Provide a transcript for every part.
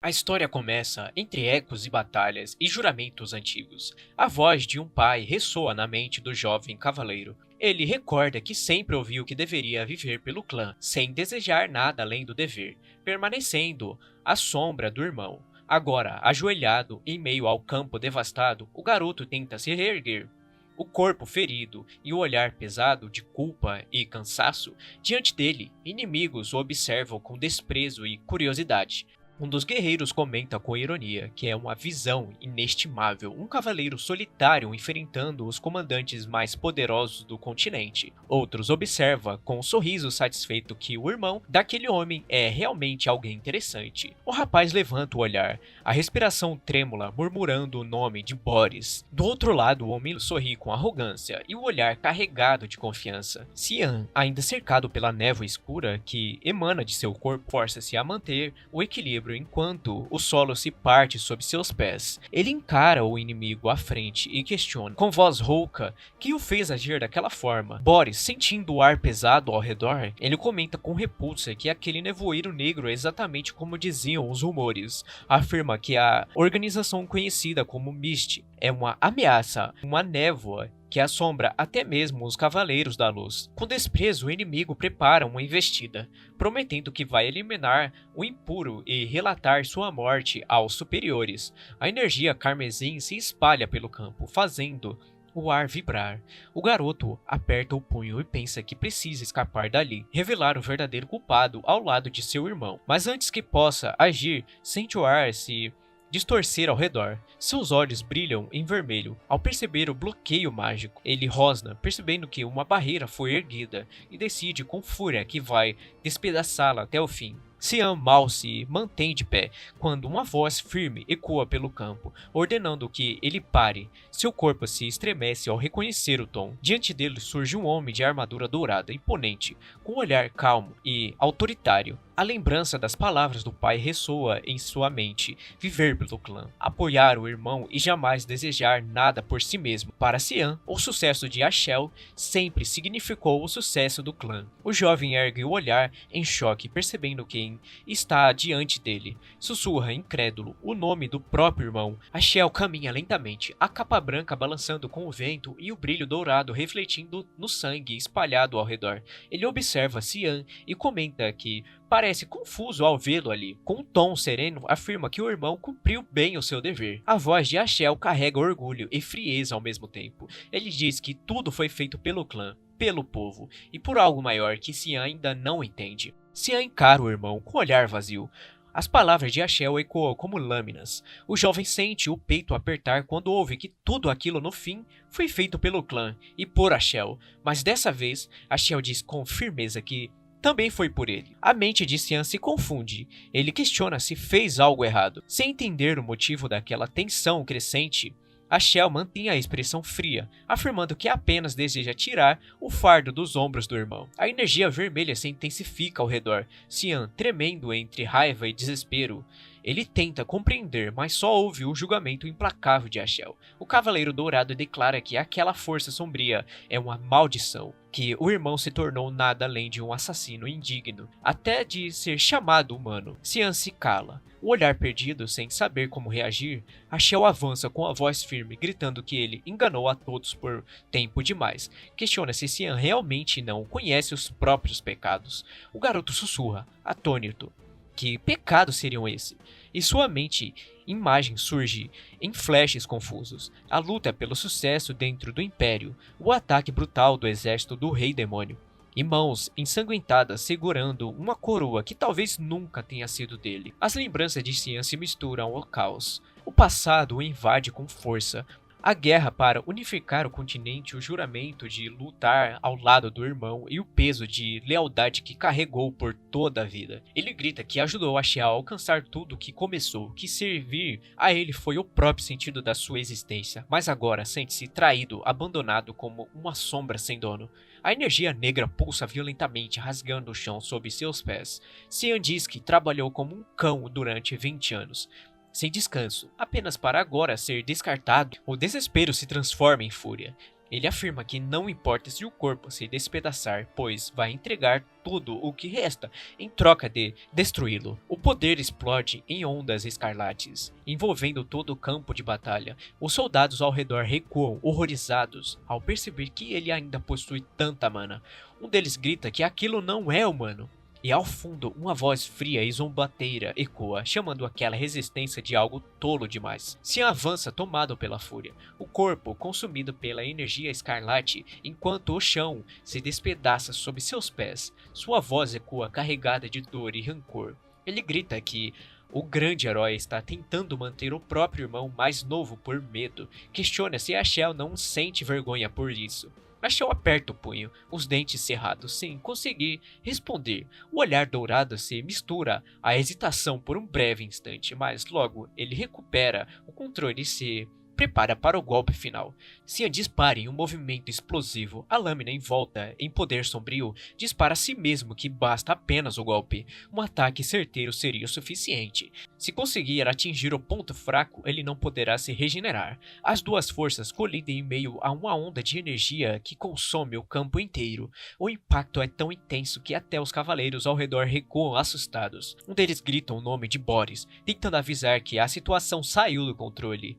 A história começa entre ecos e batalhas e juramentos antigos. A voz de um pai ressoa na mente do jovem cavaleiro. Ele recorda que sempre ouviu que deveria viver pelo clã, sem desejar nada além do dever, permanecendo à sombra do irmão. Agora, ajoelhado em meio ao campo devastado, o garoto tenta se reerguer. O corpo ferido e o olhar pesado de culpa e cansaço, diante dele, inimigos o observam com desprezo e curiosidade. Um dos guerreiros comenta com ironia que é uma visão inestimável, um cavaleiro solitário enfrentando os comandantes mais poderosos do continente. Outros observam com um sorriso satisfeito que o irmão daquele homem é realmente alguém interessante. O rapaz levanta o olhar, a respiração trêmula, murmurando o nome de Boris. Do outro lado, o homem sorri com arrogância e o olhar carregado de confiança. Cian, ainda cercado pela névoa escura que emana de seu corpo, força-se a manter o equilíbrio enquanto o solo se parte sob seus pés. Ele encara o inimigo à frente e questiona, com voz rouca, que o fez agir daquela forma. Boris, sentindo o ar pesado ao redor, ele comenta com repulsa que aquele nevoeiro negro é exatamente como diziam os rumores. Afirma que a organização conhecida como Mist é uma ameaça, uma névoa que assombra até mesmo os Cavaleiros da Luz. Com desprezo, o inimigo prepara uma investida, prometendo que vai eliminar o impuro e relatar sua morte aos superiores. A energia carmesim se espalha pelo campo, fazendo o ar vibrar. O garoto aperta o punho e pensa que precisa escapar dali, revelar o verdadeiro culpado ao lado de seu irmão. Mas antes que possa agir, sente o ar se distorcer ao redor. Seus olhos brilham em vermelho ao perceber o bloqueio mágico. Ele rosna, percebendo que uma barreira foi erguida, e decide com fúria que vai despedaçá-la até o fim. Cian mal se mantém de pé quando uma voz firme ecoa pelo campo, ordenando que ele pare. Seu corpo se estremece ao reconhecer o tom. Diante dele surge um homem de armadura dourada, imponente, com um olhar calmo e autoritário. A lembrança das palavras do pai ressoa em sua mente: viver pelo clã, apoiar o irmão e jamais desejar nada por si mesmo. Para Cian, o sucesso de Ashel sempre significou o sucesso do clã. O jovem ergue o olhar em choque, percebendo quem está diante dele. Sussurra, incrédulo, o nome do próprio irmão. Ashel caminha lentamente, a capa branca balançando com o vento e o brilho dourado refletindo no sangue espalhado ao redor. Ele observa Cian e comenta que parece confuso ao vê-lo ali. Com um tom sereno, afirma que o irmão cumpriu bem o seu dever. A voz de Ashel carrega orgulho e frieza ao mesmo tempo. Ele diz que tudo foi feito pelo clã, pelo povo, e por algo maior que Cian ainda não entende. Cian encara o irmão com um olhar vazio. As palavras de Ashel ecoam como lâminas. O jovem sente o peito apertar quando ouve que tudo aquilo no fim foi feito pelo clã e por Ashel. Mas dessa vez, Ashel diz com firmeza que também foi por ele. A mente de Cian se confunde. Ele questiona se fez algo errado. Sem entender o motivo daquela tensão crescente, Ashel mantém a expressão fria, afirmando que apenas deseja tirar o fardo dos ombros do irmão. A energia vermelha se intensifica ao redor. Cian, tremendo entre raiva e desespero, ele tenta compreender, mas só ouve o julgamento implacável de Ashel. O Cavaleiro Dourado declara que aquela força sombria é uma maldição, que o irmão se tornou nada além de um assassino indigno, até de ser chamado humano. Cian se cala. O olhar perdido, sem saber como reagir, Ashel avança com a voz firme, gritando que ele enganou a todos por tempo demais. Questiona se Cian realmente não conhece os próprios pecados. O garoto sussurra, atônito. Que pecados seriam esses? E sua mente, imagem surge em flashes confusos. A luta pelo sucesso dentro do Império, o ataque brutal do exército do Rei Demônio, e mãos ensanguentadas segurando uma coroa que talvez nunca tenha sido dele. As lembranças de Cian se misturam ao caos. O passado o invade com força. A guerra para unificar o continente, o juramento de lutar ao lado do irmão e o peso de lealdade que carregou por toda a vida. Ele grita que ajudou Ashel a alcançar tudo o que começou, que servir a ele foi o próprio sentido da sua existência, mas agora sente-se traído, abandonado como uma sombra sem dono. A energia negra pulsa violentamente, rasgando o chão sob seus pés. Cian diz que trabalhou como um cão durante 20 anos. Sem descanso, apenas para agora ser descartado. O desespero se transforma em fúria. Ele afirma que não importa se o corpo se despedaçar, pois vai entregar tudo o que resta em troca de destruí-lo. O poder explode em ondas escarlates, envolvendo todo o campo de batalha. Os soldados ao redor recuam, horrorizados, ao perceber que ele ainda possui tanta mana. Um deles grita que aquilo não é humano. E ao fundo, uma voz fria e zombateira ecoa, chamando aquela resistência de algo tolo demais. Cian avança tomado pela fúria, o corpo consumido pela energia escarlate, enquanto o chão se despedaça sob seus pés. Sua voz ecoa carregada de dor e rancor. Ele grita que o grande herói está tentando manter o próprio irmão mais novo por medo. Questiona se Ashel não sente vergonha por isso. Ashel aperta o punho, os dentes cerrados, sem conseguir responder. O olhar dourado se mistura à hesitação por um breve instante, mas logo ele recupera o controle e se prepara para o golpe final. Cian dispara em um movimento explosivo. A lâmina em volta, em poder sombrio, dispara a si mesmo que basta apenas o golpe. Um ataque certeiro seria o suficiente. Se conseguir atingir o ponto fraco, ele não poderá se regenerar. As duas forças colidem em meio a uma onda de energia que consome o campo inteiro. O impacto é tão intenso que até os cavaleiros ao redor recuam assustados. Um deles grita o nome de Boris, tentando avisar que a situação saiu do controle.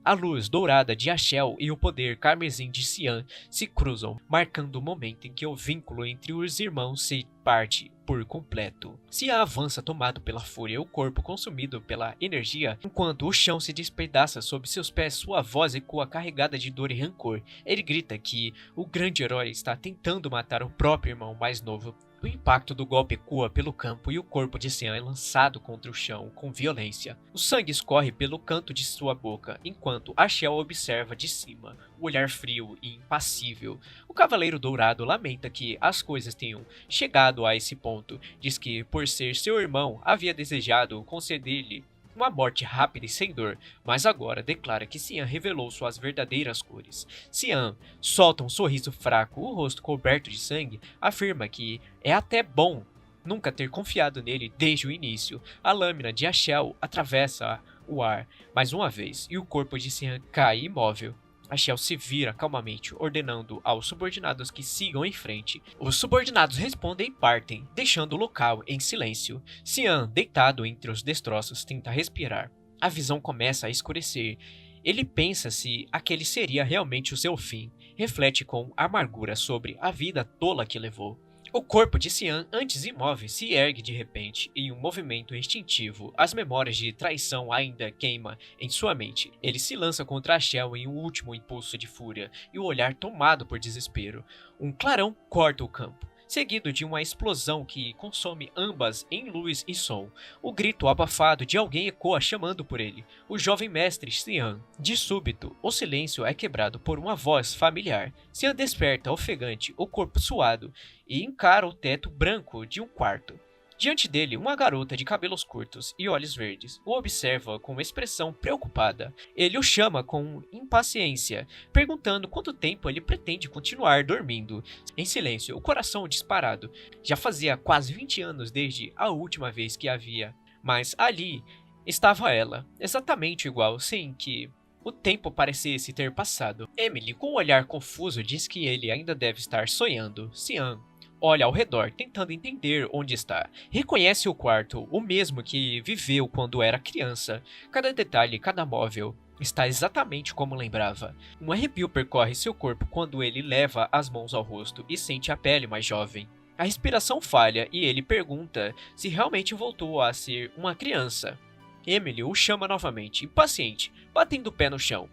A luz dourada de Ashel e o poder carmesim de Cian se cruzam, marcando o momento em que o vínculo entre os irmãos se parte por completo. Cian avança tomado pela fúria, o corpo consumido pela energia, enquanto o chão se despedaça sob seus pés, sua voz ecoa carregada de dor e rancor. Ele grita que o grande herói está tentando matar o próprio irmão mais novo. O impacto do golpe ecoa pelo campo e o corpo de Cian é lançado contra o chão com violência. O sangue escorre pelo canto de sua boca, enquanto Ashel observa de cima, o olhar frio e impassível. O Cavaleiro Dourado lamenta que as coisas tenham chegado a esse ponto. Diz que, por ser seu irmão, havia desejado conceder-lhe uma morte rápida e sem dor, mas agora declara que Cian revelou suas verdadeiras cores. Cian solta um sorriso fraco, o rosto coberto de sangue, afirma que é até bom nunca ter confiado nele desde o início. A lâmina de Ashel atravessa o ar mais uma vez e o corpo de Cian cai imóvel. Ashel se vira calmamente, ordenando aos subordinados que sigam em frente. Os subordinados respondem e partem, deixando o local em silêncio. Cian, deitado entre os destroços, tenta respirar. A visão começa a escurecer. Ele pensa se aquele seria realmente o seu fim. Reflete com amargura sobre a vida tola que levou. O corpo de Cian, antes imóvel, se ergue de repente, em um movimento instintivo. As memórias de traição ainda queimam em sua mente. Ele se lança contra Ashel em um último impulso de fúria, e o olhar tomado por desespero. Um clarão corta o campo, seguido de uma explosão que consome ambas em luz e som. O grito abafado de alguém ecoa chamando por ele, o jovem mestre Cian. De súbito, o silêncio é quebrado por uma voz familiar. Cian desperta ofegante, o corpo suado, e encara o teto branco de um quarto. Diante dele, uma garota de cabelos curtos e olhos verdes o observa com expressão preocupada. Ele o chama com impaciência, perguntando quanto tempo ele pretende continuar dormindo. Em silêncio, o coração disparado. Já fazia quase 20 anos desde a última vez que a via. Mas ali estava ela, exatamente igual, sem que o tempo parecesse ter passado. Emily, com um olhar confuso, diz que ele ainda deve estar sonhando. Cian olha ao redor, tentando entender onde está. Reconhece o quarto, o mesmo que viveu quando era criança. Cada detalhe, cada móvel está exatamente como lembrava. Um arrepio percorre seu corpo quando ele leva as mãos ao rosto e sente a pele mais jovem. A respiração falha e ele pergunta se realmente voltou a ser uma criança. Emily o chama novamente, impaciente, batendo o pé no chão.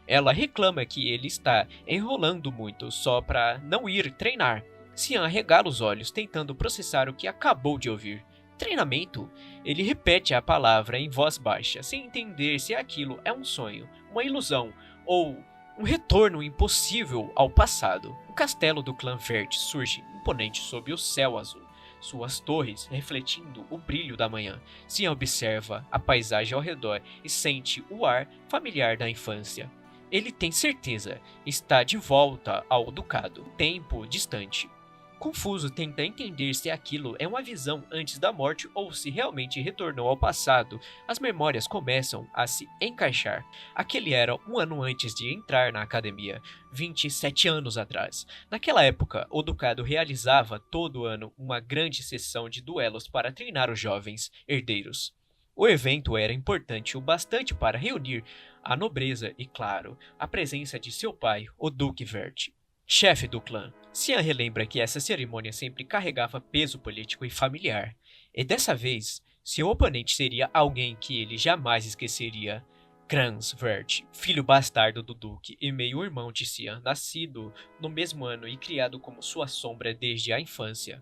Ela reclama que ele está enrolando muito só para não ir treinar. Cian regala os olhos, tentando processar o que acabou de ouvir. Treinamento? Ele repete a palavra em voz baixa, sem entender se aquilo é um sonho, uma ilusão ou um retorno impossível ao passado. O castelo do clã verde surge imponente sob o céu azul, suas torres refletindo o brilho da manhã. Cian observa a paisagem ao redor e sente o ar familiar da infância. Ele tem certeza, está de volta ao ducado, tempo distante. Confuso, tenta entender se aquilo é uma visão antes da morte ou se realmente retornou ao passado. As memórias começam a se encaixar. Aquele era um ano antes de entrar na academia, 27 anos atrás. Naquela época, o Ducado realizava todo ano uma grande sessão de duelos para treinar os jovens herdeiros. O evento era importante o bastante para reunir a nobreza e, claro, a presença de seu pai, o Duque Vert, chefe do clã. Cian relembra que essa cerimônia sempre carregava peso político e familiar, e dessa vez, seu oponente seria alguém que ele jamais esqueceria. Crans Vert, filho bastardo do Duque e meio-irmão de Cian, nascido no mesmo ano e criado como sua sombra desde a infância.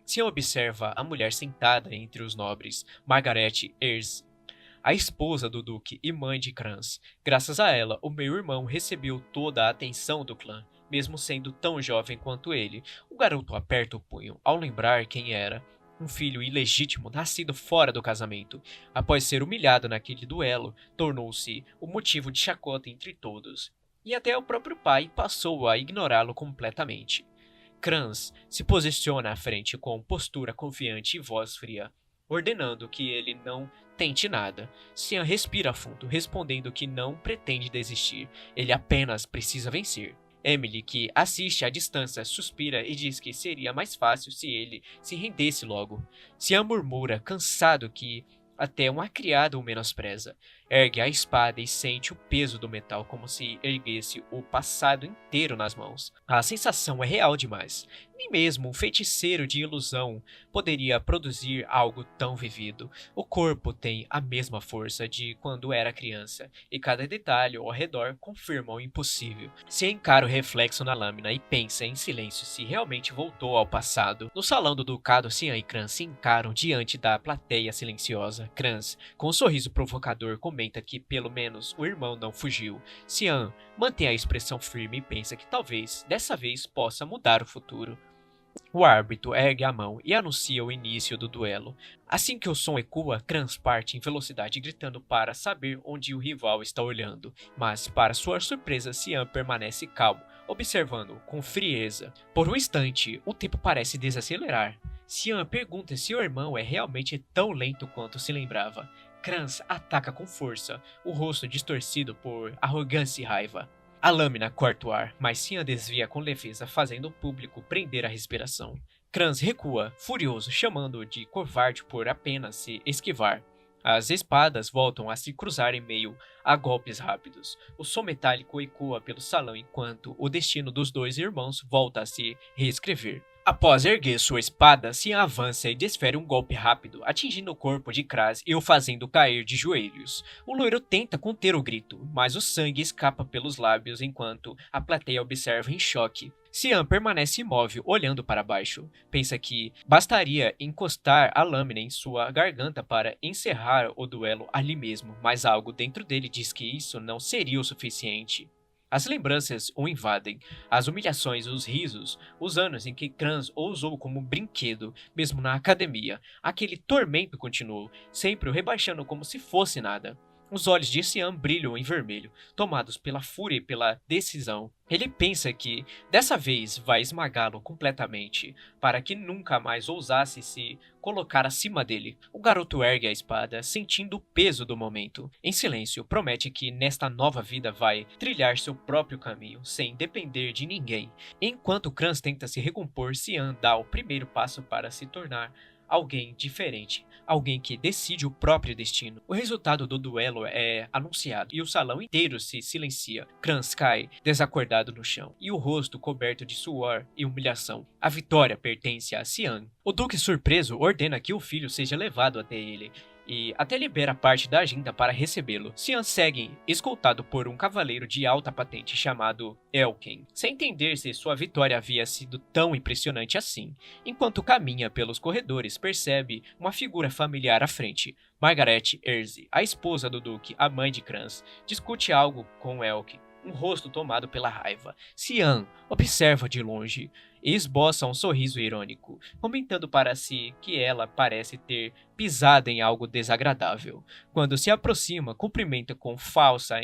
Cian observa a mulher sentada entre os nobres, Margaret Earls, a esposa do Duque e mãe de Crans. Graças a ela, o meio-irmão recebeu toda a atenção do clã, mesmo sendo tão jovem quanto ele. O garoto aperta o punho ao lembrar quem era. Um filho ilegítimo nascido fora do casamento. Após ser humilhado naquele duelo, tornou-se o motivo de chacota entre todos. E até o próprio pai passou a ignorá-lo completamente. Crans se posiciona à frente com postura confiante e voz fria, ordenando que ele não tente nada. Cian respira fundo, respondendo que não pretende desistir, ele apenas precisa vencer. Emily, que assiste à distância, suspira e diz que seria mais fácil se ele se rendesse logo. Cian murmura, cansado, que até uma criada o menospreza. Ergue a espada e sente o peso do metal como se erguesse o passado inteiro nas mãos. A sensação é real demais. Nem mesmo um feiticeiro de ilusão poderia produzir algo tão vivido. O corpo tem a mesma força de quando era criança, e cada detalhe ao redor confirma o impossível. Se encara o reflexo na lâmina e pensa em silêncio se realmente voltou ao passado. No salão do ducado, Cian e Crans se encaram diante da plateia silenciosa. Crans, com um sorriso provocador, comenta que pelo menos o irmão não fugiu. Cian mantém a expressão firme e pensa que talvez dessa vez possa mudar o futuro. O árbitro ergue a mão e anuncia o início do duelo. Assim que o som ecoa, Crans parte em velocidade gritando para saber onde o rival está olhando, mas para sua surpresa Cian permanece calmo, observando com frieza. Por um instante, o tempo parece desacelerar. Cian pergunta se o irmão é realmente tão lento quanto se lembrava. Crans ataca com força, o rosto distorcido por arrogância e raiva. A lâmina corta o ar, mas Cian desvia com leveza, fazendo o público prender a respiração. Crans recua, furioso, chamando-o de covarde por apenas se esquivar. As espadas voltam a se cruzar em meio a golpes rápidos. O som metálico ecoa pelo salão enquanto o destino dos dois irmãos volta a se reescrever. Após erguer sua espada, Cian avança e desfere um golpe rápido, atingindo o corpo de Kraz e o fazendo cair de joelhos. O loiro tenta conter o grito, mas o sangue escapa pelos lábios enquanto a plateia observa em choque. Cian permanece imóvel, olhando para baixo. Pensa que bastaria encostar a lâmina em sua garganta para encerrar o duelo ali mesmo, mas algo dentro dele diz que isso não seria o suficiente. As lembranças o invadem, as humilhações, os risos, os anos em que Crans o usou como brinquedo, mesmo na academia. Aquele tormento continuou, sempre o rebaixando como se fosse nada. Os olhos de Cian brilham em vermelho, tomados pela fúria e pela decisão. Ele pensa que, dessa vez, vai esmagá-lo completamente, para que nunca mais ousasse se colocar acima dele. O garoto ergue a espada, sentindo o peso do momento. Em silêncio, promete que nesta nova vida vai trilhar seu próprio caminho, sem depender de ninguém. Enquanto Crans tenta se recompor, Cian dá o primeiro passo para se tornar alguém diferente, alguém que decide o próprio destino. O resultado do duelo é anunciado e o salão inteiro se silencia. Crans cai desacordado no chão e o rosto coberto de suor e humilhação. A vitória pertence a Cian. O duque, surpreso, ordena que o filho seja levado até ele e até libera parte da agenda para recebê-lo. Cian segue escoltado por um cavaleiro de alta patente chamado Elken, sem entender se sua vitória havia sido tão impressionante assim. Enquanto caminha pelos corredores, percebe uma figura familiar à frente. Margaret Earls, a esposa do duque, a mãe de Crans, discute algo com Elken, um rosto tomado pela raiva. Cian observa de longe e esboça um sorriso irônico, comentando para si que ela parece ter pisado em algo desagradável. Quando se aproxima, cumprimenta com falsa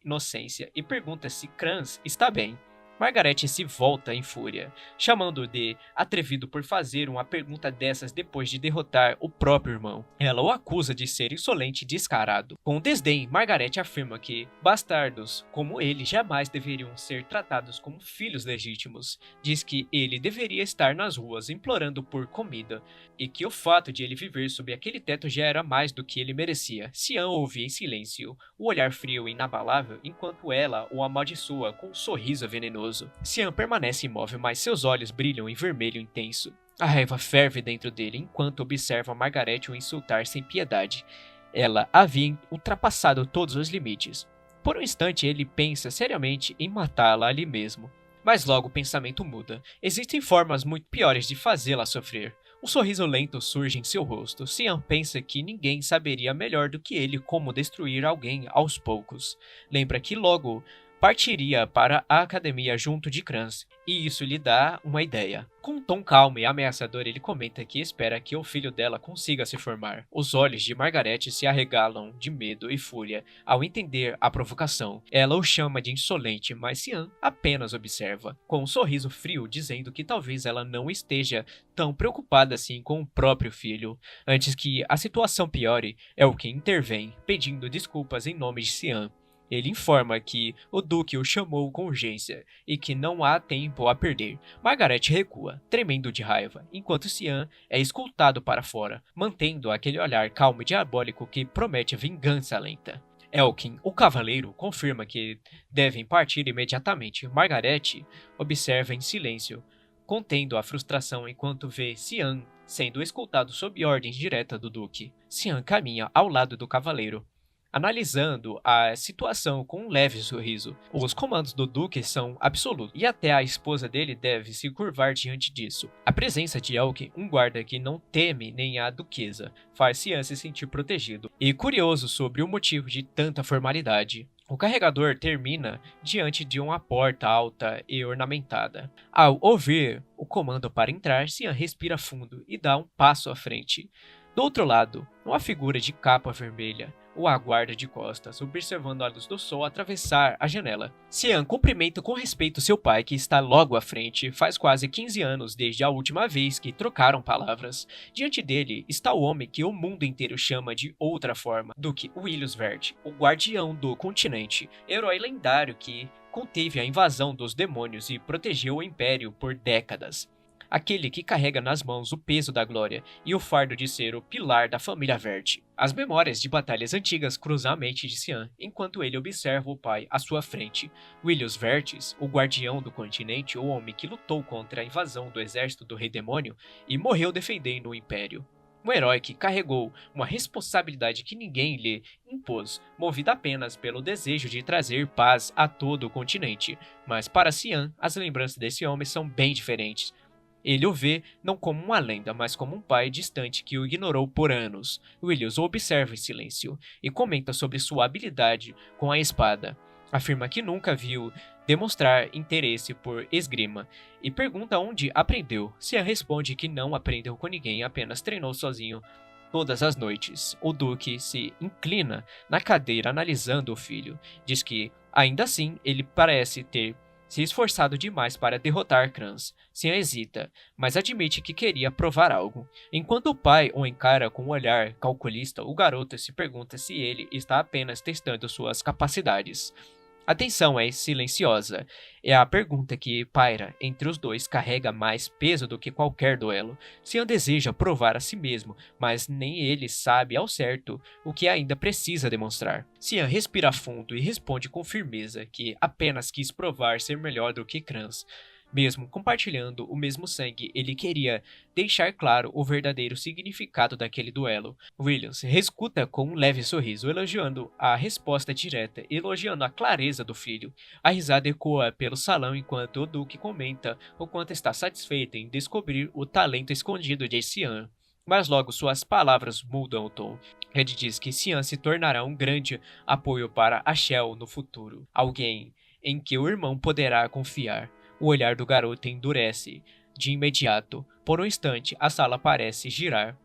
inocência e pergunta se Crans está bem. Margaret se volta em fúria, chamando-o de atrevido por fazer uma pergunta dessas depois de derrotar o próprio irmão. Ela o acusa de ser insolente e descarado. Com desdém, Margaret afirma que bastardos como ele jamais deveriam ser tratados como filhos legítimos. Diz que ele deveria estar nas ruas implorando por comida e que o fato de ele viver sob aquele teto já era mais do que ele merecia. Sian ouve em silêncio, o olhar frio e inabalável, enquanto ela o amaldiçoa com um sorriso venenoso. Sian permanece imóvel, mas seus olhos brilham em vermelho intenso. A raiva ferve dentro dele enquanto observa Margaret o insultar sem piedade. Ela havia ultrapassado todos os limites. Por um instante ele pensa seriamente em matá-la ali mesmo. Mas logo o pensamento muda. Existem formas muito piores de fazê-la sofrer. Um sorriso lento surge em seu rosto. Sian pensa que ninguém saberia melhor do que ele como destruir alguém aos poucos. Lembra que logo partiria para a academia junto de Kranz, e isso lhe dá uma ideia. Com um tom calmo e ameaçador, ele comenta que espera que o filho dela consiga se formar. Os olhos de Margaret se arregalam de medo e fúria ao entender a provocação. Ela o chama de insolente, mas Sian apenas observa, com um sorriso frio, dizendo que talvez ela não esteja tão preocupada assim com o próprio filho. Antes que a situação piore, Elkin intervém, pedindo desculpas em nome de Sian. Ele informa que o Duque o chamou com urgência e que não há tempo a perder. Margaret recua, tremendo de raiva, enquanto Sian é escoltado para fora, mantendo aquele olhar calmo e diabólico que promete vingança lenta. Elkin, o cavaleiro, confirma que devem partir imediatamente. Margaret observa em silêncio, contendo a frustração enquanto vê Sian sendo escoltado sob ordens direta do Duque. Sian caminha ao lado do cavaleiro, analisando a situação com um leve sorriso. Os comandos do Duque são absolutos, e até a esposa dele deve se curvar diante disso. A presença de Elkin, um guarda que não teme nem a duquesa, faz Sian se sentir protegido e curioso sobre o motivo de tanta formalidade. O carregador termina diante de uma porta alta e ornamentada. Ao ouvir o comando para entrar, Sian respira fundo e dá um passo à frente. Do outro lado, uma figura de capa vermelha o aguarda de costas, observando a luz do sol atravessar a janela. Sian cumprimenta com respeito seu pai, que está logo à frente. Faz quase 15 anos desde a última vez que trocaram palavras. Diante dele está o homem que o mundo inteiro chama de outra forma, Duque Willius Vert, o guardião do continente, herói lendário que conteve a invasão dos demônios e protegeu o Império por décadas. Aquele que carrega nas mãos o peso da glória e o fardo de ser o pilar da família Vert. As memórias de batalhas antigas cruzam a mente de Sian, enquanto ele observa o pai à sua frente. Willius Vertis, o guardião do continente, o homem que lutou contra a invasão do exército do Rei Demônio e morreu defendendo o Império. Um herói que carregou uma responsabilidade que ninguém lhe impôs, movido apenas pelo desejo de trazer paz a todo o continente. Mas para Sian, as lembranças desse homem são bem diferentes. Ele o vê não como uma lenda, mas como um pai distante que o ignorou por anos. Willius o observa em silêncio e comenta sobre sua habilidade com a espada. Afirma que nunca viu demonstrar interesse por esgrima e pergunta onde aprendeu. Sian responde que não aprendeu com ninguém, apenas treinou sozinho todas as noites. O Duque se inclina na cadeira analisando o filho. Diz que, ainda assim, ele parece ter se esforçado demais para derrotar Kranz. Sian hesita, mas admite que queria provar algo. Enquanto o pai o encara com um olhar calculista, o garoto se pergunta se ele está apenas testando suas capacidades. A tensão é silenciosa. É a pergunta que paira entre os dois carrega mais peso do que qualquer duelo. Sian deseja provar a si mesmo, mas nem ele sabe ao certo o que ainda precisa demonstrar. Sian respira fundo e responde com firmeza que apenas quis provar ser melhor do que Kranz. Mesmo compartilhando o mesmo sangue, ele queria deixar claro o verdadeiro significado daquele duelo. Williams escuta com um leve sorriso, elogiando a resposta direta, elogiando a clareza do filho. A risada ecoa pelo salão enquanto o Duque comenta o quanto está satisfeito em descobrir o talento escondido de Sian. Mas logo suas palavras mudam o tom. Ele diz que Sian se tornará um grande apoio para Ashel no futuro, alguém em que o irmão poderá confiar. O olhar do garoto endurece de imediato. Por um instante, a sala parece girar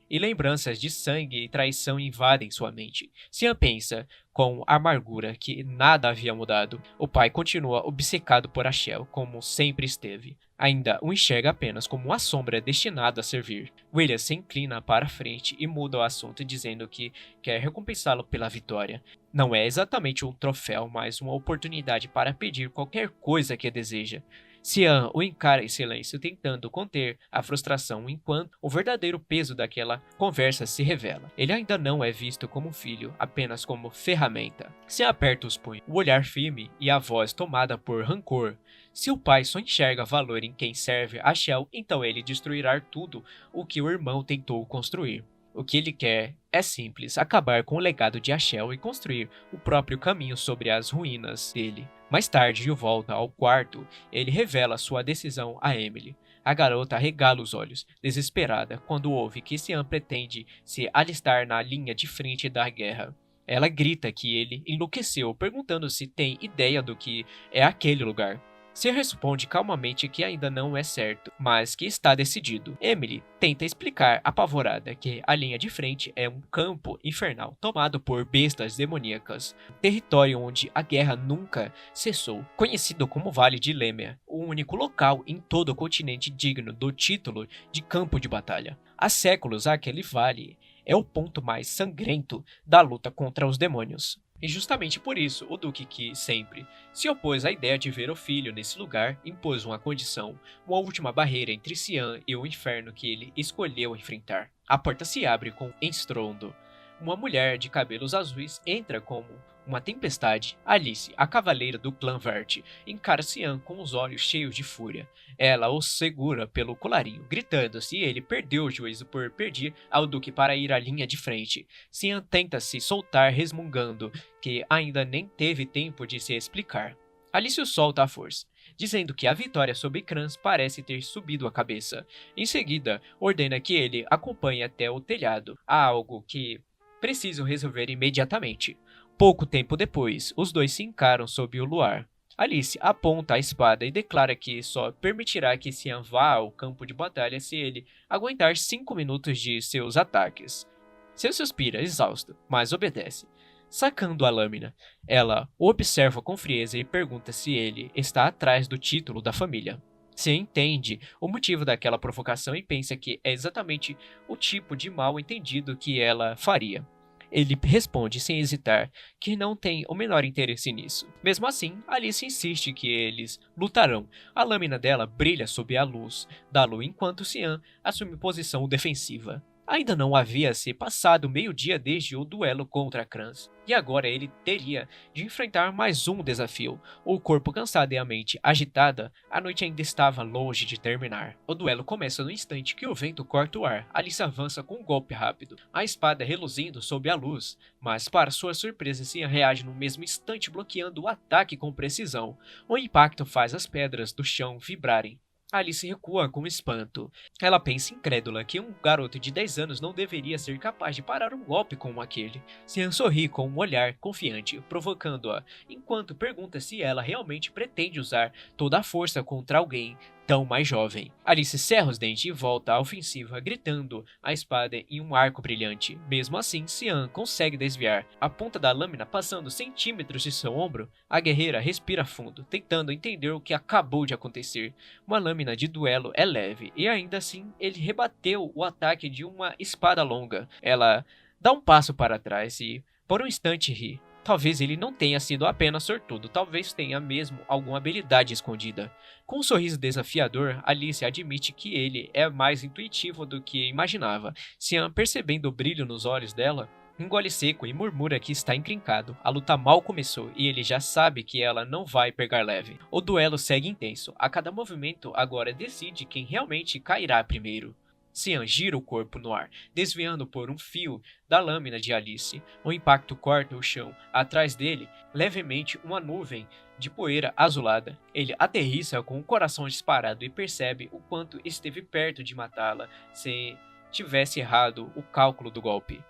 e lembranças de sangue e traição invadem sua mente. Xian pensa, com amargura, que nada havia mudado. O pai continua obcecado por Ashel, como sempre esteve. Ainda o enxerga apenas como uma sombra destinada a servir. William se inclina para a frente e muda o assunto, dizendo que quer recompensá-lo pela vitória. Não é exatamente um troféu, mas uma oportunidade para pedir qualquer coisa que deseja. Xian o encara em silêncio, tentando conter a frustração enquanto o verdadeiro peso daquela conversa se revela. Ele ainda não é visto como filho, apenas como ferramenta. Xian aperta os punhos, o olhar firme e a voz tomada por rancor. Se o pai só enxerga valor em quem serve a Shell, então ele destruirá tudo o que o irmão tentou construir. O que ele quer é simples, acabar com o legado de Ashel e construir o próprio caminho sobre as ruínas dele. Mais tarde, de volta ao quarto, ele revela sua decisão a Emily. A garota regala os olhos, desesperada, quando ouve que Xian pretende se alistar na linha de frente da guerra. Ela grita que ele enlouqueceu, perguntando se tem ideia do que é aquele lugar. Xian responde calmamente que ainda não é certo, mas que está decidido. Emily tenta explicar, apavorada, que a linha de frente é um campo infernal tomado por bestas demoníacas, território onde a guerra nunca cessou, conhecido como Vale de Lemia, o único local em todo o continente digno do título de campo de batalha. Há séculos aquele vale é o ponto mais sangrento da luta contra os demônios. E justamente por isso, o Duque, que sempre se opôs à ideia de ver o filho nesse lugar, impôs uma condição, uma última barreira entre Xian e o inferno que ele escolheu enfrentar. A porta se abre com estrondo. Uma mulher de cabelos azuis entra como uma tempestade. Alice, a cavaleira do clã Vert, encara Xian com os olhos cheios de fúria. Ela o segura pelo colarinho, gritando se ele perdeu o juízo por pedir ao Duque para ir à linha de frente. Xian tenta se soltar, resmungando que ainda nem teve tempo de se explicar. Alice o solta à força, dizendo que a vitória sobre Kranz parece ter subido a cabeça. Em seguida, ordena que ele acompanhe até o telhado. Há algo que precisam resolver imediatamente. Pouco tempo depois, os dois se encaram sob o luar. Alice aponta a espada e declara que só permitirá que Xian vá ao campo de batalha se ele aguentar 5 minutos de seus ataques. Xian suspira, exausto, mas obedece. Sacando a lâmina, ela o observa com frieza e pergunta se ele está atrás do título da família. Xian entende o motivo daquela provocação e pensa que é exatamente o tipo de mal entendido que ela faria. Ele responde sem hesitar que não tem o menor interesse nisso. Mesmo assim, Alice insiste que eles lutarão. A lâmina dela brilha sob a luz da lua enquanto Xian assume posição defensiva. Ainda não havia se passado meio-dia desde o duelo contra Kranz, e agora ele teria de enfrentar mais um desafio. O corpo cansado e a mente agitada, a noite ainda estava longe de terminar. O duelo começa no instante que o vento corta o ar. Alice avança com um golpe rápido, a espada reluzindo sob a luz, mas para sua surpresa Xian reage no mesmo instante, bloqueando o ataque com precisão. O impacto faz as pedras do chão vibrarem. Alice recua com espanto. Ela pensa incrédula que um garoto de 10 anos não deveria ser capaz de parar um golpe como aquele. Xian sorri com um olhar confiante, provocando-a, enquanto pergunta se ela realmente pretende usar toda a força contra alguém tão mais jovem. Alice cerra os dentes e volta à ofensiva, gritando a espada em um arco brilhante. Mesmo assim, Xian consegue desviar. A ponta da lâmina passando centímetros de seu ombro, a guerreira respira fundo, tentando entender o que acabou de acontecer. Uma lâmina de duelo é leve, e ainda assim ele rebateu o ataque de uma espada longa. Ela dá um passo para trás e, por um instante, ri. Talvez ele não tenha sido apenas sortudo, talvez tenha mesmo alguma habilidade escondida. Com um sorriso desafiador, Alice admite que ele é mais intuitivo do que imaginava. Xian, percebendo o brilho nos olhos dela, engole seco e murmura que está encrencado. A luta mal começou e ele já sabe que ela não vai pegar leve. O duelo segue intenso. A cada movimento agora decide quem realmente cairá primeiro. Xian gira o corpo no ar, desviando por um fio da lâmina de Alice. O impacto corta o chão. Atrás dele, levemente, uma nuvem de poeira azulada. Ele aterrissa com o coração disparado e percebe o quanto esteve perto de matá-la se tivesse errado o cálculo do golpe.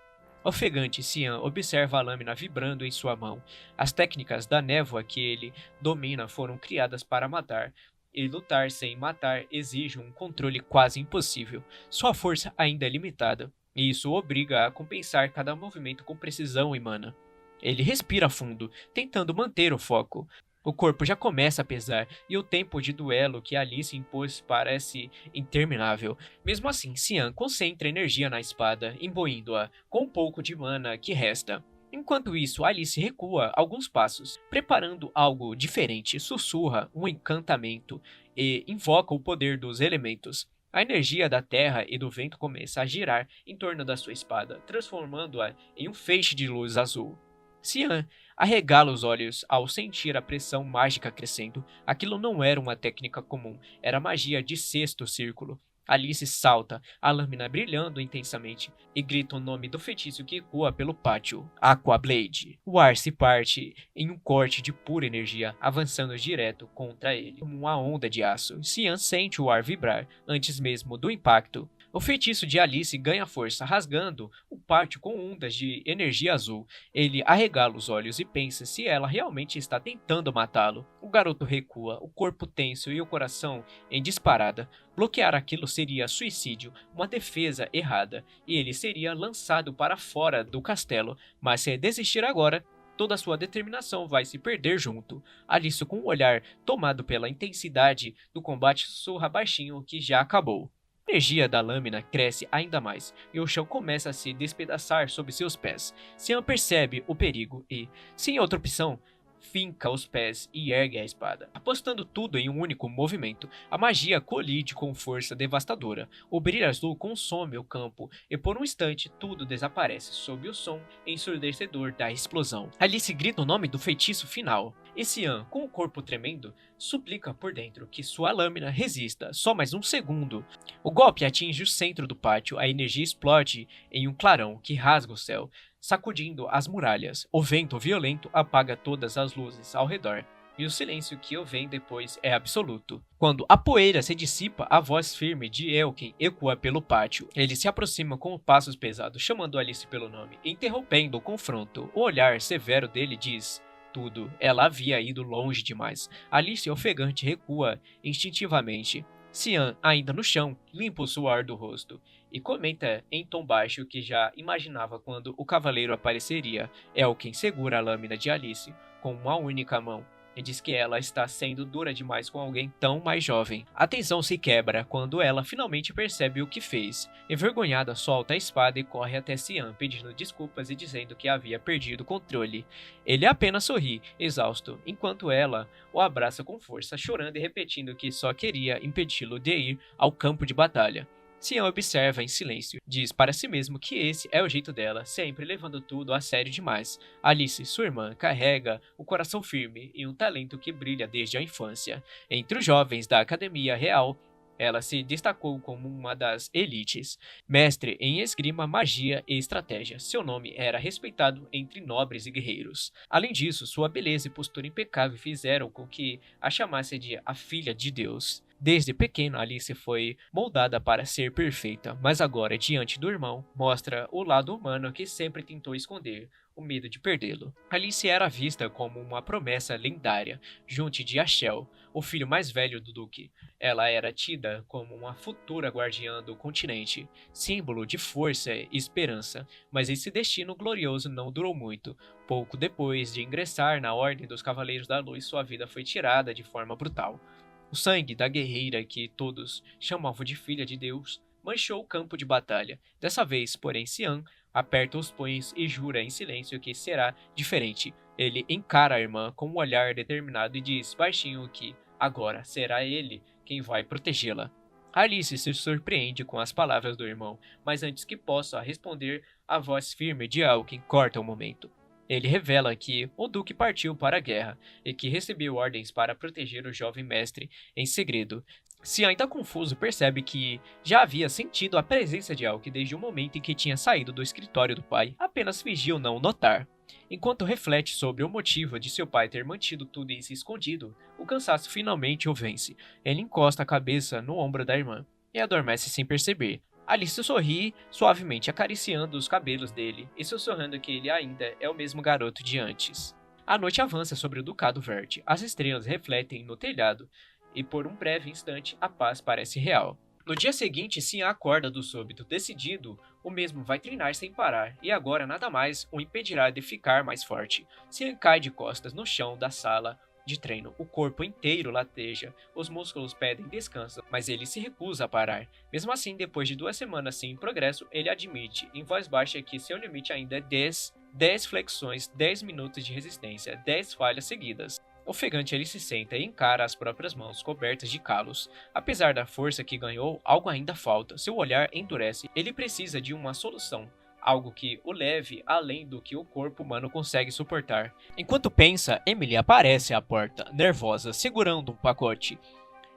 Ofegante, Xian observa a lâmina vibrando em sua mão. As técnicas da névoa que ele domina foram criadas para matar, e lutar sem matar exige um controle quase impossível. Sua força ainda é limitada, e isso o obriga a compensar cada movimento com precisão e mana. Ele respira fundo, tentando manter o foco. O corpo já começa a pesar e o tempo de duelo que Alice impôs parece interminável. Mesmo assim, Cian concentra energia na espada, imbuindo-a com um pouco de mana que resta. Enquanto isso, Alice recua alguns passos, preparando algo diferente, sussurra um encantamento e invoca o poder dos elementos. A energia da terra e do vento começa a girar em torno da sua espada, transformando-a em um feixe de luz azul. Cian arregala os olhos ao sentir a pressão mágica crescendo. Aquilo não era uma técnica comum, era magia de sexto círculo. Alice salta, a lâmina brilhando intensamente, e grita o nome do feitiço que ecoa pelo pátio: Aqua Blade. O ar se parte em um corte de pura energia, avançando direto contra ele, como uma onda de aço. Cian sente o ar vibrar antes mesmo do impacto. O feitiço de Alice ganha força, rasgando o pátio com ondas de energia azul. Ele arregala os olhos e pensa se ela realmente está tentando matá-lo. O garoto recua, o corpo tenso e o coração em disparada. Bloquear aquilo seria suicídio, uma defesa errada, e ele seria lançado para fora do castelo. Mas se desistir agora, toda sua determinação vai se perder junto. Alice, com o olhar tomado pela intensidade do combate, sussurra baixinho que já acabou. A energia da lâmina cresce ainda mais e o chão começa a se despedaçar sob seus pés. Cian percebe o perigo e, sem outra opção, finca os pés e ergue a espada. Apostando tudo em um único movimento, a magia colide com força devastadora. O brilho azul consome o campo e por um instante tudo desaparece sob o som ensurdecedor da explosão. Alice grita o nome do feitiço final. E Cian, com o corpo tremendo, suplica por dentro que sua lâmina resista só mais um segundo. O golpe atinge o centro do pátio, a energia explode em um clarão que rasga o céu, sacudindo as muralhas. O vento violento apaga todas as luzes ao redor, e o silêncio que vem depois é absoluto. Quando a poeira se dissipa, a voz firme de Elken ecoa pelo pátio. Ele se aproxima com passos pesados, chamando Alice pelo nome, interrompendo o confronto. O olhar severo dele diz tudo. Ela havia ido longe demais. Alice, ofegante, recua instintivamente. Cian, ainda no chão, limpa o suor do rosto e comenta em tom baixo que já imaginava quando o cavaleiro apareceria. Elken segura a lâmina de Alice com uma única mão e diz que ela está sendo dura demais com alguém tão mais jovem. A tensão se quebra quando ela finalmente percebe o que fez. Envergonhada, solta a espada e corre até Cian, pedindo desculpas e dizendo que havia perdido o controle. Ele apenas sorri, exausto, enquanto ela o abraça com força, chorando e repetindo que só queria impedi-lo de ir ao campo de batalha. Cian observa em silêncio, diz para si mesmo que esse é o jeito dela, sempre levando tudo a sério demais. Alice, sua irmã, carrega o coração firme e um talento que brilha desde a infância. Entre os jovens da Academia Real, ela se destacou como uma das elites. Mestre em esgrima, magia e estratégia, seu nome era respeitado entre nobres e guerreiros. Além disso, sua beleza e postura impecável fizeram com que a chamasse de a Filha de Deus. Desde pequena, Alice foi moldada para ser perfeita, mas agora, diante do irmão, mostra o lado humano que sempre tentou esconder, o medo de perdê-lo. Alice era vista como uma promessa lendária, junto de Ashel, o filho mais velho do Duque. Ela era tida como uma futura guardiã do continente, símbolo de força e esperança, mas esse destino glorioso não durou muito. Pouco depois de ingressar na Ordem dos Cavaleiros da Luz, sua vida foi tirada de forma brutal. O sangue da guerreira que todos chamavam de Filha de Deus manchou o campo de batalha. Dessa vez, porém, Cian aperta os punhos e jura em silêncio que será diferente. Ele encara a irmã com um olhar determinado e diz baixinho que agora será ele quem vai protegê-la. Alice se surpreende com as palavras do irmão, mas antes que possa responder, a voz firme de Elken corta o momento. Ele revela que o Duque partiu para a guerra e que recebeu ordens para proteger o jovem mestre em segredo. Se ainda confuso, percebe que já havia sentido a presença de Elke desde o momento em que tinha saído do escritório do pai, apenas fingiu não notar. Enquanto reflete sobre o motivo de seu pai ter mantido tudo isso escondido, o cansaço finalmente o vence. Ele encosta a cabeça no ombro da irmã e adormece sem perceber. Alice sorri suavemente, acariciando os cabelos dele e sussurrando que ele ainda é o mesmo garoto de antes. A noite avança sobre o Ducado Verde. As estrelas refletem no telhado e por um breve instante a paz parece real. No dia seguinte, Cian acorda do súbito decidido, o mesmo vai treinar sem parar, e agora nada mais o impedirá de ficar mais forte. Cian cai de costas no chão da sala de treino, o corpo inteiro lateja, os músculos pedem descanso, mas ele se recusa a parar. Mesmo assim, depois de 2 semanas sem progresso, ele admite em voz baixa que seu limite ainda é 10 flexões, 10 minutos de resistência, 10 falhas seguidas. Ofegante, ele se senta e encara as próprias mãos cobertas de calos. Apesar da força que ganhou, algo ainda falta. Seu olhar endurece. Ele precisa de uma solução. Algo que o leve além do que o corpo humano consegue suportar. Enquanto pensa, Emily aparece à porta, nervosa, segurando um pacote.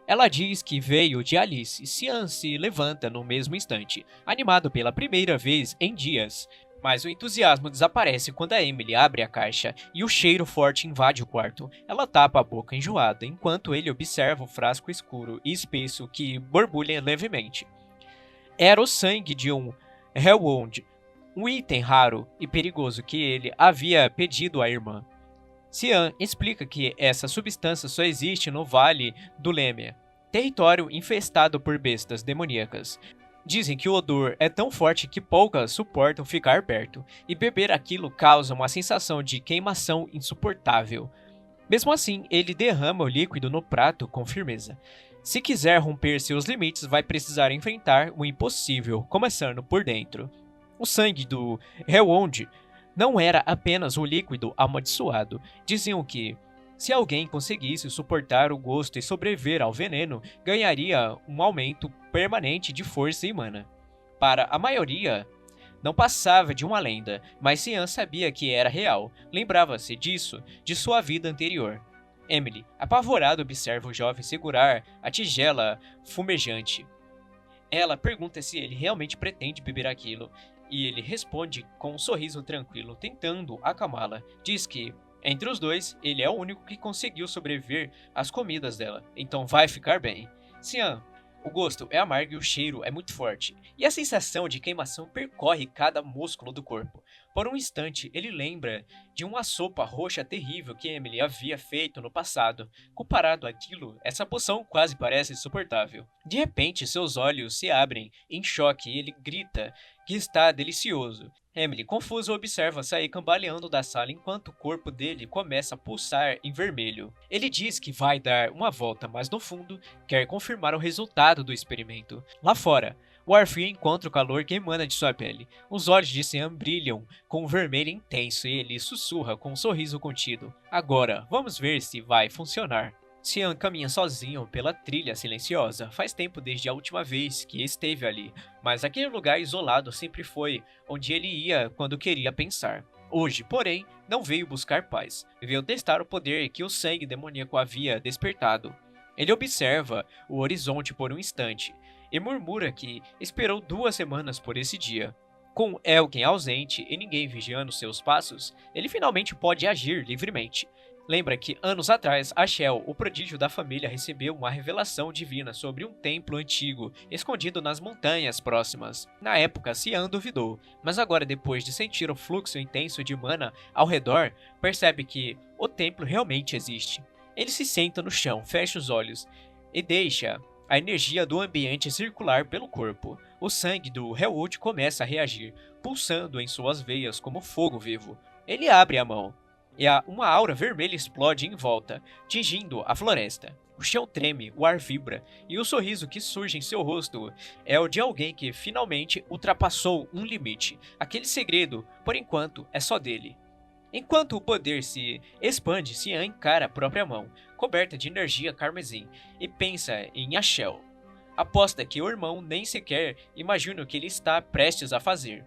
Ela diz que veio de Alice. Cian se levanta no mesmo instante, animado pela primeira vez em dias. Mas o entusiasmo desaparece quando a Emily abre a caixa e o cheiro forte invade o quarto. Ela tapa a boca enjoada, enquanto ele observa o frasco escuro e espesso que borbulha levemente. Era o sangue de um Hellhound, um item raro e perigoso que ele havia pedido à irmã. Cian explica que essa substância só existe no Vale do Lemia, território infestado por bestas demoníacas. Dizem que o odor é tão forte que poucas suportam ficar perto, e beber aquilo causa uma sensação de queimação insuportável. Mesmo assim, ele derrama o líquido no prato com firmeza. Se quiser romper seus limites, vai precisar enfrentar o impossível, começando por dentro. O sangue do Hellhound não era apenas um líquido amaldiçoado. Diziam que, se alguém conseguisse suportar o gosto e sobreviver ao veneno, ganharia um aumento permanente de força e mana. Para a maioria, não passava de uma lenda, mas Cian sabia que era real. Lembrava-se disso de sua vida anterior. Emily, apavorada, observa o jovem segurar a tigela fumejante. Ela pergunta se ele realmente pretende beber aquilo, e ele responde com um sorriso tranquilo, tentando acalmá-la. Diz que, entre os dois, ele é o único que conseguiu sobreviver às comidas dela, então vai ficar bem. Cian, o gosto é amargo e o cheiro é muito forte, e a sensação de queimação percorre cada músculo do corpo. Por um instante, ele lembra de uma sopa roxa terrível que Emily havia feito no passado. Comparado àquilo, essa poção quase parece insuportável. De repente, seus olhos se abrem em choque e ele grita que está delicioso. Emily, confusa, observa sair cambaleando da sala enquanto o corpo dele começa a pulsar em vermelho. Ele diz que vai dar uma volta, mas no fundo quer confirmar o resultado do experimento. Lá fora, o ar frio encontra o calor que emana de sua pele. Os olhos de Cian brilham com um vermelho intenso e ele sussurra com um sorriso contido. Agora, vamos ver se vai funcionar. Cian caminha sozinho pela trilha silenciosa. Faz tempo desde a última vez que esteve ali, mas aquele lugar isolado sempre foi onde ele ia quando queria pensar. Hoje, porém, não veio buscar paz. Veio testar o poder que o sangue demoníaco havia despertado. Ele observa o horizonte por um instante e murmura que esperou 2 semanas por esse dia. Com Elgen ausente e ninguém vigiando seus passos, ele finalmente pode agir livremente. Lembra que anos atrás, Ashel, o prodígio da família, recebeu uma revelação divina sobre um templo antigo, escondido nas montanhas próximas. Na época, Cian duvidou, mas agora, depois de sentir o fluxo intenso de mana ao redor, percebe que o templo realmente existe. Ele se senta no chão, fecha os olhos e deixa a energia do ambiente circular pelo corpo. O sangue do Hellwood começa a reagir, pulsando em suas veias como fogo vivo. Ele abre a mão e uma aura vermelha explode em volta, tingindo a floresta. O chão treme, o ar vibra, e o sorriso que surge em seu rosto é o de alguém que finalmente ultrapassou um limite. Aquele segredo, por enquanto, é só dele. Enquanto o poder se expande, Cian encara a própria mão, coberta de energia carmesim, e pensa em Ashel. Aposta que o irmão nem sequer imagina o que ele está prestes a fazer.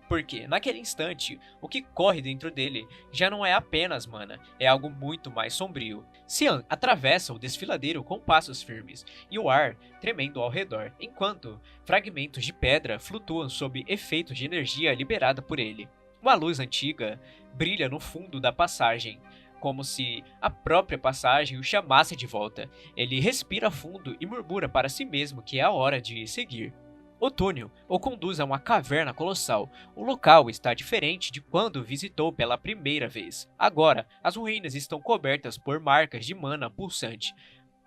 Porque, naquele instante, o que corre dentro dele já não é apenas mana, é algo muito mais sombrio. Cian atravessa o desfiladeiro com passos firmes e o ar tremendo ao redor, enquanto fragmentos de pedra flutuam sob efeito de energia liberada por ele. Uma luz antiga brilha no fundo da passagem, como se a própria passagem o chamasse de volta. Ele respira fundo e murmura para si mesmo que é a hora de seguir. O túnel o conduz a uma caverna colossal. O local está diferente de quando visitou pela primeira vez. Agora, as ruínas estão cobertas por marcas de mana pulsante.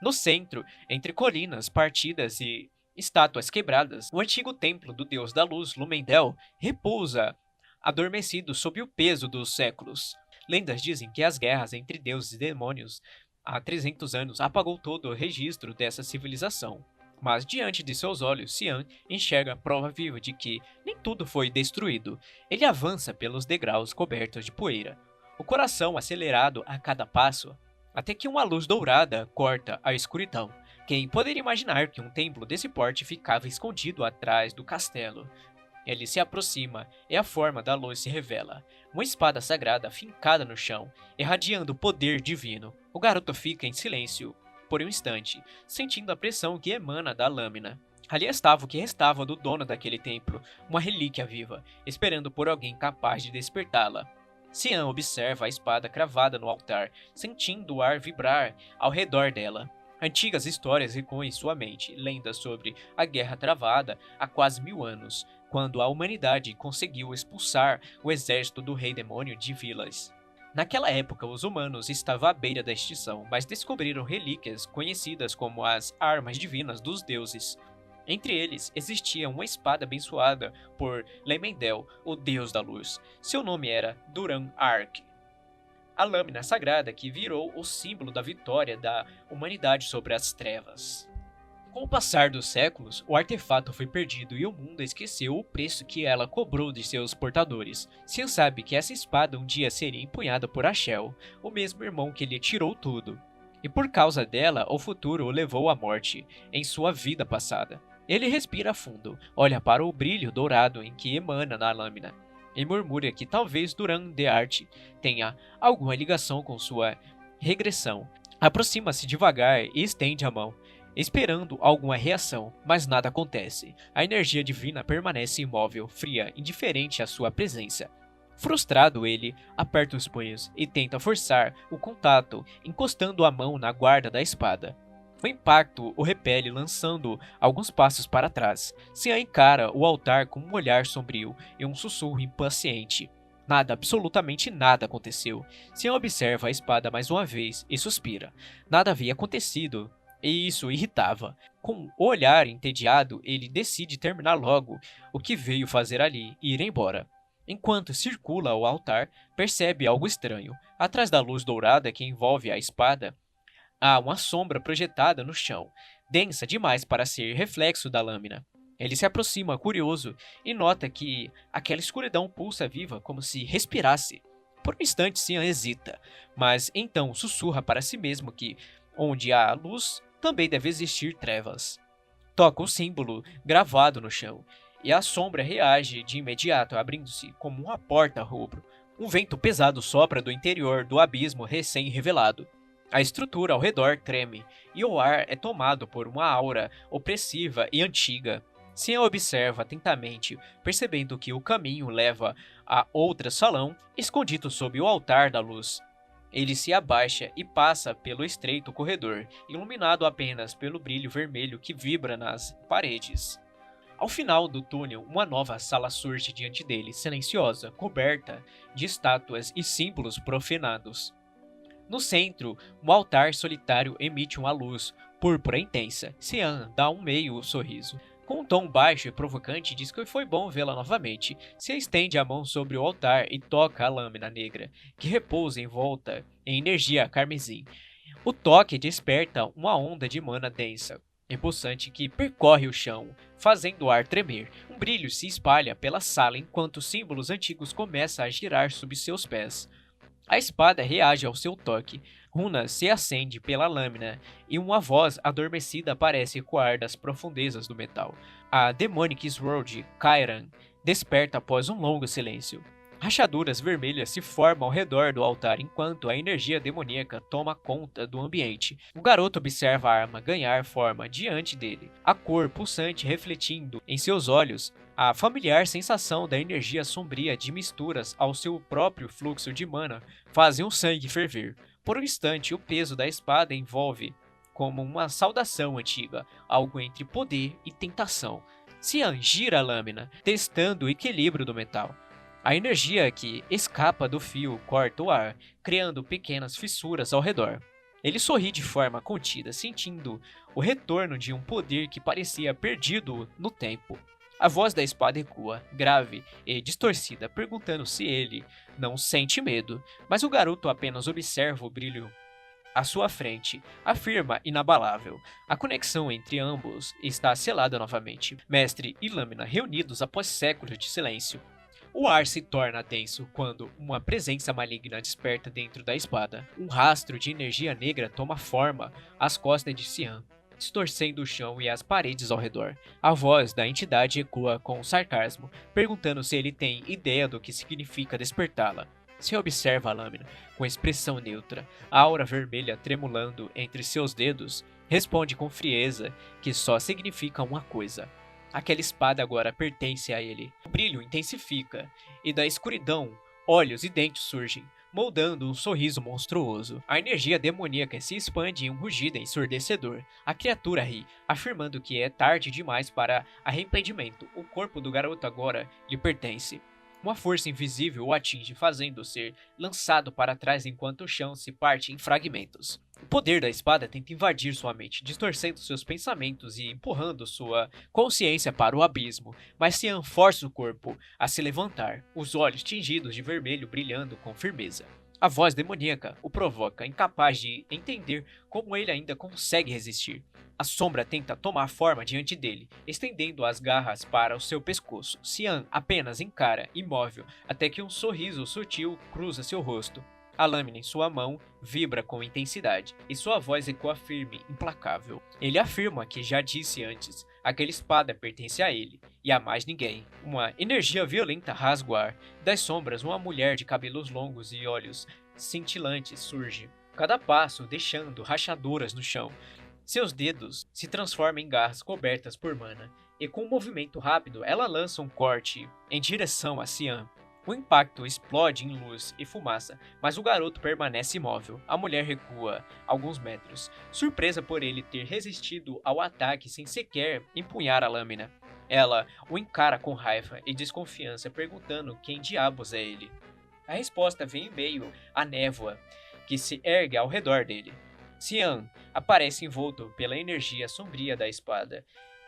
No centro, entre colinas partidas e estátuas quebradas, o antigo templo do deus da luz, Lumendel, repousa adormecido sob o peso dos séculos. Lendas dizem que as guerras entre deuses e demônios há 300 anos apagou todo o registro dessa civilização. Mas diante de seus olhos, Xian enxerga a prova viva de que nem tudo foi destruído. Ele avança pelos degraus cobertos de poeira, o coração acelerado a cada passo, até que uma luz dourada corta a escuridão. Quem poderia imaginar que um templo desse porte ficava escondido atrás do castelo? Ele se aproxima e a forma da luz se revela. Uma espada sagrada fincada no chão, irradiando poder divino. O garoto fica em silêncio por um instante, sentindo a pressão que emana da lâmina. Ali estava o que restava do dono daquele templo, uma relíquia viva, esperando por alguém capaz de despertá-la. Xian observa a espada cravada no altar, sentindo o ar vibrar ao redor dela. Antigas histórias ecoam em sua mente, lendas sobre a guerra travada há quase 1000 anos, quando a humanidade conseguiu expulsar o exército do rei demônio de Vilas. Naquela época, os humanos estavam à beira da extinção, mas descobriram relíquias conhecidas como as armas divinas dos deuses. Entre eles, existia uma espada abençoada por Lemendel, o deus da luz. Seu nome era Duran Ark, a lâmina sagrada que virou o símbolo da vitória da humanidade sobre as trevas. Com o passar dos séculos, o artefato foi perdido e o mundo esqueceu o preço que ela cobrou de seus portadores. Xian sabe que essa espada um dia seria empunhada por Ashel, o mesmo irmão que lhe tirou tudo. E por causa dela, o futuro o levou à morte, em sua vida passada. Ele respira fundo, olha para o brilho dourado em que emana na lâmina, e murmura que talvez Duran de Arte tenha alguma ligação com sua regressão. Aproxima-se devagar e estende a mão, esperando alguma reação, mas nada acontece. A energia divina permanece imóvel, fria, indiferente à sua presença. Frustrado, ele aperta os punhos e tenta forçar o contato, encostando a mão na guarda da espada. O impacto o repele, lançando alguns passos para trás. Xian encara o altar com um olhar sombrio e um sussurro impaciente. Nada, absolutamente nada aconteceu. Xian observa a espada mais uma vez e suspira. Nada havia acontecido. E isso o irritava. Com o olhar entediado, ele decide terminar logo o que veio fazer ali e ir embora. Enquanto circula ao altar, percebe algo estranho. Atrás da luz dourada que envolve a espada, há uma sombra projetada no chão, densa demais para ser reflexo da lâmina. Ele se aproxima, curioso, e nota que aquela escuridão pulsa viva como se respirasse. Por um instante, Xian hesita, mas então sussurra para si mesmo que, onde há luz, também deve existir trevas. Toca o símbolo gravado no chão, e a sombra reage de imediato, abrindo-se como uma porta rubro. Um vento pesado sopra do interior do abismo recém-revelado. A estrutura ao redor treme, e o ar é tomado por uma aura opressiva e antiga. Xian observa atentamente, percebendo que o caminho leva a outro salão, escondido sob o altar da luz. Ele se abaixa e passa pelo estreito corredor, iluminado apenas pelo brilho vermelho que vibra nas paredes. Ao final do túnel, uma nova sala surge diante dele, silenciosa, coberta de estátuas e símbolos profanados. No centro, um altar solitário emite uma luz púrpura intensa. Xian dá um meio sorriso. Com um tom baixo e provocante, diz que foi bom vê-la novamente. Se estende a mão sobre o altar e toca a lâmina negra, que repousa em volta em energia carmesim. O toque desperta uma onda de mana densa e pulsante que percorre o chão, fazendo o ar tremer. Um brilho se espalha pela sala enquanto símbolos antigos começam a girar sob seus pés. A espada reage ao seu toque. Runa se acende pela lâmina e uma voz adormecida parece ecoar das profundezas do metal. A Demonic Sword, Kairan, desperta após um longo silêncio. Rachaduras vermelhas se formam ao redor do altar enquanto a energia demoníaca toma conta do ambiente. O garoto observa a arma ganhar forma diante dele, a cor pulsante refletindo em seus olhos. A familiar sensação da energia sombria de misturas ao seu próprio fluxo de mana fazem o sangue ferver. Por um instante, o peso da espada envolve como uma saudação antiga, algo entre poder e tentação. Xian gira a lâmina, testando o equilíbrio do metal. A energia que escapa do fio corta o ar, criando pequenas fissuras ao redor. Ele sorri de forma contida, sentindo o retorno de um poder que parecia perdido no tempo. A voz da espada ecoa, grave e distorcida, perguntando se ele não sente medo, mas o garoto apenas observa o brilho à sua frente, afirma inabalável. A conexão entre ambos está selada novamente. Mestre e lâmina reunidos após séculos de silêncio. O ar se torna denso quando uma presença maligna desperta dentro da espada. Um rastro de energia negra toma forma às costas de Cian, distorcendo o chão e as paredes ao redor. A voz da entidade ecoa com sarcasmo, perguntando se ele tem ideia do que significa despertá-la. Se observa a lâmina, com expressão neutra, a aura vermelha tremulando entre seus dedos, responde com frieza que só significa uma coisa. Aquela espada agora pertence a ele. O brilho intensifica, e da escuridão, olhos e dentes surgem, moldando um sorriso monstruoso. A energia demoníaca se expande em um rugido ensurdecedor. A criatura ri, afirmando que é tarde demais para arrependimento. O corpo do garoto agora lhe pertence. Uma força invisível o atinge, fazendo-o ser lançado para trás enquanto o chão se parte em fragmentos. O poder da espada tenta invadir sua mente, distorcendo seus pensamentos e empurrando sua consciência para o abismo, mas Cian força o corpo a se levantar, os olhos tingidos de vermelho brilhando com firmeza. A voz demoníaca o provoca, incapaz de entender como ele ainda consegue resistir. A sombra tenta tomar forma diante dele, estendendo as garras para o seu pescoço. Cian apenas encara, imóvel, até que um sorriso sutil cruza seu rosto. A lâmina em sua mão vibra com intensidade, e sua voz ecoa firme, implacável. Ele afirma que já disse antes, aquela espada pertence a ele, e a mais ninguém. Uma energia violenta rasga o ar. Das sombras, uma mulher de cabelos longos e olhos cintilantes surge, cada passo deixando rachaduras no chão. Seus dedos se transformam em garras cobertas por mana, e com um movimento rápido ela lança um corte em direção a Cian. O impacto explode em luz e fumaça, mas o garoto permanece imóvel. A mulher recua alguns metros, surpresa por ele ter resistido ao ataque sem sequer empunhar a lâmina. Ela o encara com raiva e desconfiança, perguntando quem diabos é ele. A resposta vem em meio à névoa que se ergue ao redor dele. Cian aparece envolto pela energia sombria da espada,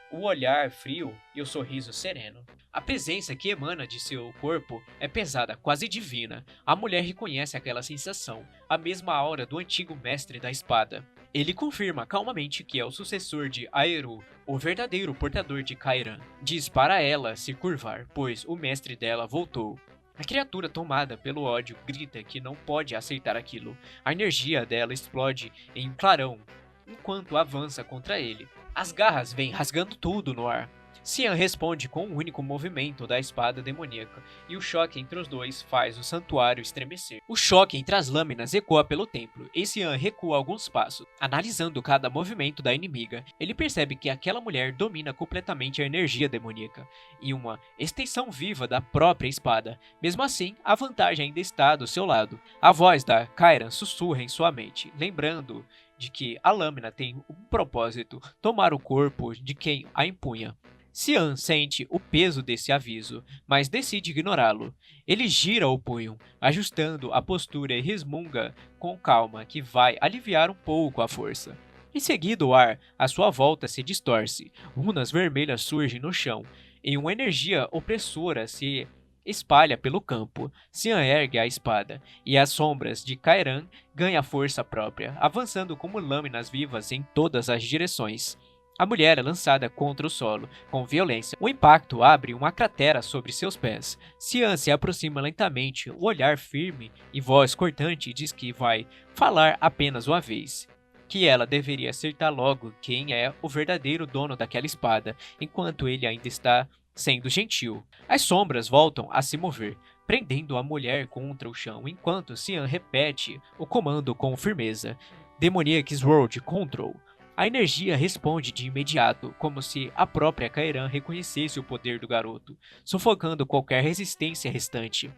o olhar frio e o sorriso sereno. A presença que emana de seu corpo é pesada, quase divina. A mulher reconhece aquela sensação, a mesma aura do antigo mestre da espada. Ele confirma calmamente que é o sucessor de Aeru, o verdadeiro portador de Kairan. Diz para ela se curvar, pois o mestre dela voltou. A criatura, tomada pelo ódio, grita que não pode aceitar aquilo. A energia dela explode em um clarão enquanto avança contra ele. As garras vêm rasgando tudo no ar. Cian responde com um único movimento da espada demoníaca, e o choque entre os dois faz o santuário estremecer. O choque entre as lâminas ecoa pelo templo, e Cian recua alguns passos, analisando cada movimento da inimiga. Ele percebe que aquela mulher domina completamente a energia demoníaca, e uma extensão viva da própria espada. Mesmo assim, a vantagem ainda está do seu lado. A voz da Kairan sussurra em sua mente, lembrando de que a lâmina tem um propósito: tomar o corpo de quem a empunha. Cian sente o peso desse aviso, mas decide ignorá-lo. Ele gira o punho, ajustando a postura e resmunga com calma que vai aliviar um pouco a força. Em seguida, o ar à sua volta se distorce, runas vermelhas surgem no chão, e uma energia opressora se espalha pelo campo. Cian ergue a espada, e as sombras de Kairan ganham força própria, avançando como lâminas vivas em todas as direções. A mulher é lançada contra o solo, com violência. O impacto abre uma cratera sobre seus pés. Cian se aproxima lentamente, o olhar firme e voz cortante diz que vai falar apenas uma vez. Que ela deveria acertar logo quem é o verdadeiro dono daquela espada, enquanto ele ainda está sendo gentil. As sombras voltam a se mover, prendendo a mulher contra o chão, enquanto Cian repete o comando com firmeza. Demoniac Sword Control. A energia responde de imediato, como se a própria Kairan reconhecesse o poder do garoto, sufocando qualquer resistência restante.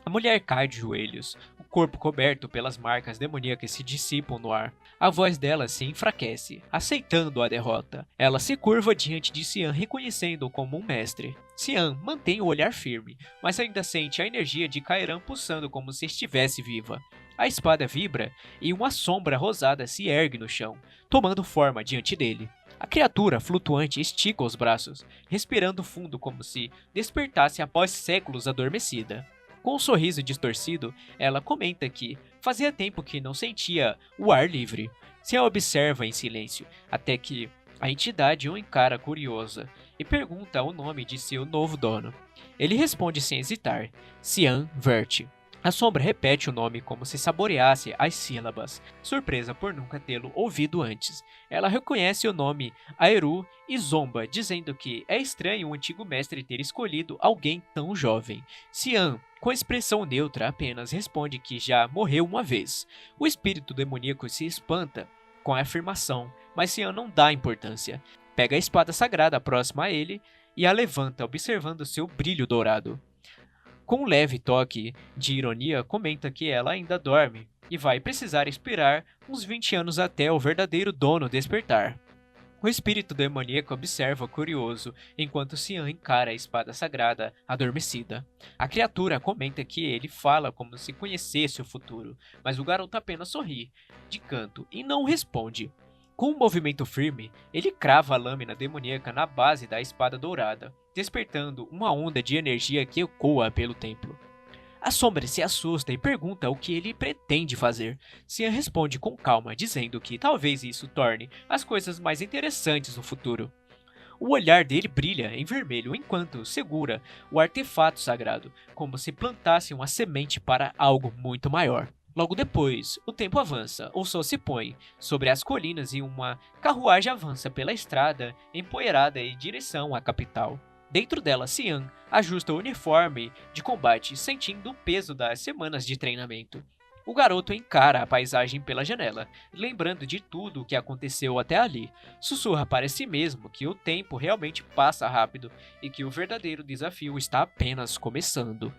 A mulher cai de joelhos, o corpo coberto pelas marcas demoníacas se dissipam no ar. A voz dela se enfraquece, aceitando a derrota. Ela se curva diante de Cian, reconhecendo-o como um mestre. Cian mantém o olhar firme, mas ainda sente a energia de Kairan pulsando como se estivesse viva. a espada vibra e uma sombra rosada se ergue no chão, tomando forma diante dele. A criatura flutuante estica os braços, respirando fundo como se despertasse após séculos adormecida. Com um sorriso distorcido, ela comenta que fazia tempo que não sentia o ar livre. Se a observa em silêncio, até que a entidade o encara curiosa e pergunta o nome de seu novo dono. Ele responde sem hesitar: Cian Vert. A sombra repete o nome como se saboreasse as sílabas, surpresa por nunca tê-lo ouvido antes. Ela reconhece o nome Aeru e zomba, dizendo que é estranho o antigo mestre ter escolhido alguém tão jovem. Cian, com expressão neutra, apenas responde que já morreu uma vez. O espírito demoníaco se espanta com a afirmação, mas Cian não dá importância. Pega a espada sagrada próxima a ele e a levanta, observando seu brilho dourado. Com um leve toque de ironia, comenta que ela ainda dorme e vai precisar esperar uns 20 anos até o verdadeiro dono despertar. O espírito demoníaco observa curioso enquanto Cian encara a espada sagrada adormecida. A criatura comenta que ele fala como se conhecesse o futuro, mas o garoto apenas sorri, de canto, e não responde. Com um movimento firme, ele crava a lâmina demoníaca na base da espada dourada, despertando uma onda de energia que ecoa pelo templo. A sombra se assusta e pergunta o que ele pretende fazer. Cian responde com calma, dizendo que talvez isso torne as coisas mais interessantes no futuro. O olhar dele brilha em vermelho enquanto segura o artefato sagrado, como se plantasse uma semente para algo muito maior. Logo depois, o tempo avança, o sol se põe sobre as colinas e uma carruagem avança pela estrada empoeirada em direção à capital. Dentro dela, Cian ajusta o uniforme de combate, sentindo o peso das semanas de treinamento. O garoto encara a paisagem pela janela, lembrando de tudo o que aconteceu até ali. Sussurra para si mesmo que o tempo realmente passa rápido e que o verdadeiro desafio está apenas começando.